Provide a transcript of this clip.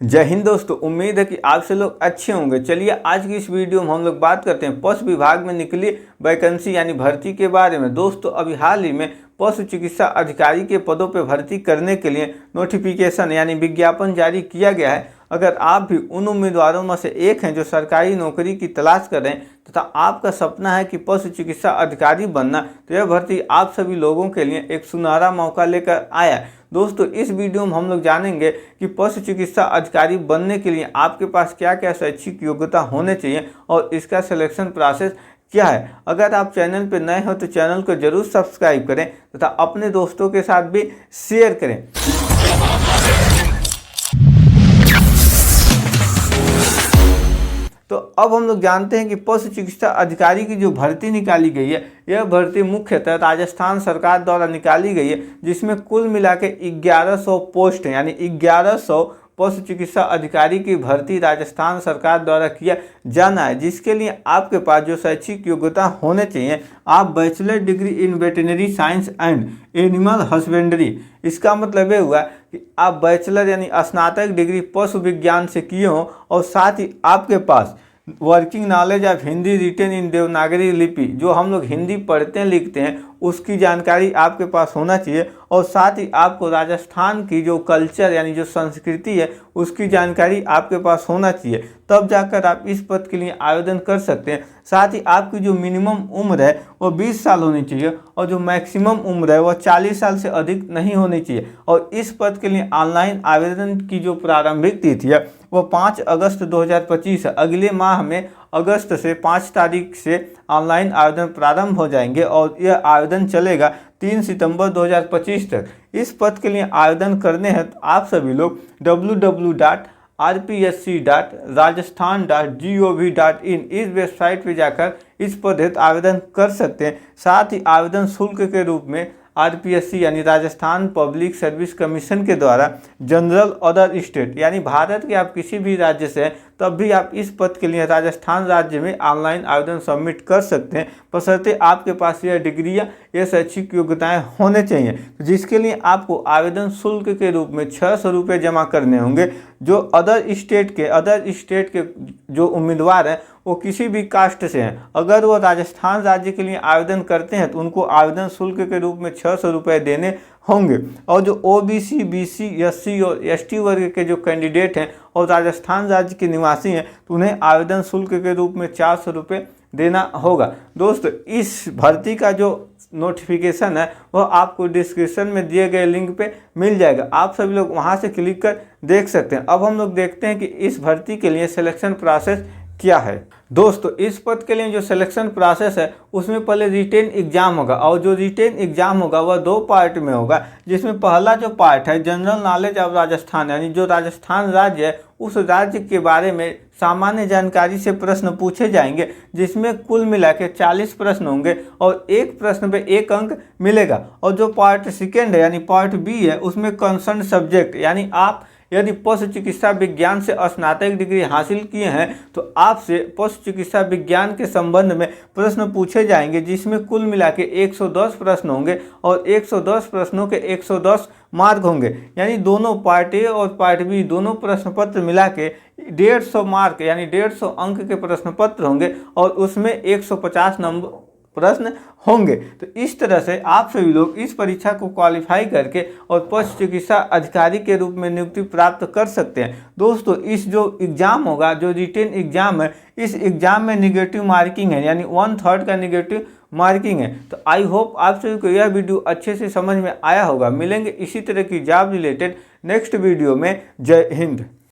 जय हिंद दोस्तों, उम्मीद है कि आप से लोग अच्छे होंगे। चलिए आज की इस वीडियो में हम लोग बात करते हैं पशु विभाग में निकली वैकेंसी यानी भर्ती के बारे में। दोस्तों अभी हाल ही में पशु चिकित्सा अधिकारी के पदों पर भर्ती करने के लिए नोटिफिकेशन यानी विज्ञापन जारी किया गया है। अगर आप भी उन उम्मीदवारों में से एक हैं जो सरकारी नौकरी की तलाश कर रहे हैं तथा आपका सपना है कि पशु चिकित्सा अधिकारी बनना, तो यह भर्ती आप सभी लोगों के लिए एक सुनहरा मौका लेकर आया है। दोस्तों इस वीडियो में हम लोग जानेंगे कि पशु चिकित्सा अधिकारी बनने के लिए आपके पास क्या क्या शैक्षिक योग्यता होने चाहिए और इसका सिलेक्शन प्रोसेस क्या है। अगर आप चैनल पर नए हो तो चैनल को जरूर सब्सक्राइब करें तथा अपने दोस्तों के साथ भी शेयर करें। तो अब हम लोग जानते हैं कि पशु चिकित्सा अधिकारी की जो भर्ती निकाली गई है, यह भर्ती मुख्यतः राजस्थान सरकार द्वारा निकाली गई है, जिसमें कुल मिला के 1100 पोस्ट हैं, यानी 1100 पशु चिकित्सा अधिकारी की भर्ती राजस्थान सरकार द्वारा किया जाना है। जिसके लिए आपके पास जो शैक्षिक योग्यता होने चाहिए, आप bachelor degree in veterinary science and animal husbandry, इसका मतलब ये हुआ कि आप बैचलर यानी स्नातक डिग्री पशु विज्ञान से किए हों और साथ ही आपके पास working knowledge of Hindi written in Devanagari lipi, जो हम लोग हिंदी पढ़ते हैं लिखते हैं उसकी जानकारी आपके पास होना चाहिए और साथ ही आपको राजस्थान की जो कल्चर यानी जो संस्कृति है उसकी जानकारी आपके पास होना चाहिए, तब जाकर आप इस पद के लिए आवेदन कर सकते हैं। साथ ही आपकी जो मिनिमम उम्र है वो 20 साल होनी चाहिए और जो मैक्सिमम उम्र है वो 40 साल से अधिक नहीं होनी चाहिए। और इस पद के लिए ऑनलाइन आवेदन की जो प्रारंभिक तिथि है वो 5 अगस्त 2025 है। अगले माह में अगस्त से 5 तारीख से ऑनलाइन आवेदन प्रारंभ हो जाएंगे और यह आवेदन चलेगा 3 सितंबर 2025 तक। इस पद के लिए आवेदन करने हैं तो आप सभी लोग www.rpsc.rajasthan.gov.in इस वेबसाइट पर जाकर इस पद हेतु आवेदन कर सकते हैं। साथ ही आवेदन शुल्क के रूप में आरपीएससी यानी राजस्थान पब्लिक सर्विस कमीशन के द्वारा जनरल अदर स्टेट यानी भारत के आप किसी भी राज्य से हैं तब भी आप इस पद के लिए राजस्थान राज्य में ऑनलाइन आवेदन सबमिट कर सकते हैं, बशर्ते आपके पास यह डिग्री या ये शैक्षिक योग्यताएं होने चाहिए, जिसके लिए आपको आवेदन शुल्क के रूप में 600 रुपये जमा करने होंगे। जो अदर स्टेट के जो उम्मीदवार हैं वो किसी भी कास्ट से हैं, अगर वो राजस्थान राज्य के लिए आवेदन करते हैं तो उनको आवेदन शुल्क के रूप में 600 रुपये देने होंगे। और जो ओबीसी, बीसी, एससी और एसटी वर्ग के जो कैंडिडेट हैं और राजस्थान राज्य के निवासी हैं तो उन्हें आवेदन शुल्क के रूप में 400 रुपये देना होगा। दोस्तों इस भर्ती का जो नोटिफिकेशन है वह आपको डिस्क्रिप्शन में दिए गए लिंक पे मिल जाएगा, आप सभी लोग वहां से क्लिक कर देख सकते हैं। अब हम लोग देखते हैं कि इस भर्ती के लिए सिलेक्शन प्रोसेस क्या है। दोस्तों इस पद के लिए जो सिलेक्शन प्रोसेस है उसमें पहले रिटेन एग्जाम होगा और जो रिटेन एग्जाम होगा वह 2 पार्ट में होगा, जिसमें पहला जो पार्ट है जनरल नॉलेज ऑफ राजस्थान, यानी जो राजस्थान राज्य है उस राज्य के बारे में सामान्य जानकारी से प्रश्न पूछे जाएंगे, जिसमें कुल मिला के 40 प्रश्न होंगे और एक प्रश्न पे 1 अंक मिलेगा। और जो पार्ट सेकेंड है यानी पार्ट बी है उसमें कंसर्न सब्जेक्ट, यानी आप यदि पशु चिकित्सा विज्ञान से स्नातक डिग्री हासिल किए हैं तो आपसे पशु चिकित्सा विज्ञान के संबंध में प्रश्न पूछे जाएंगे, जिसमें कुल मिला के 110 प्रश्न होंगे और 110 प्रश्नों के 110 मार्क होंगे, यानी दोनों पार्ट ए और पार्ट बी दोनों प्रश्न पत्र मिला के 150 मार्क यानी 150 अंक के प्रश्न पत्र होंगे और उसमें 150 नंबर प्रश्न होंगे। तो इस तरह से आप सभी लोग इस परीक्षा को क्वालिफाई करके और पशु चिकित्सा अधिकारी के रूप में नियुक्ति प्राप्त कर सकते हैं। दोस्तों इस जो एग्ज़ाम होगा, जो रिटेन एग्जाम है, इस एग्ज़ाम में निगेटिव मार्किंग है, यानी 1/3 का निगेटिव मार्किंग है। तो आई होप आप सभी को यह वीडियो अच्छे से समझ में आया होगा। मिलेंगे इसी तरह की जॉब रिलेटेड नेक्स्ट वीडियो में। जय हिंद।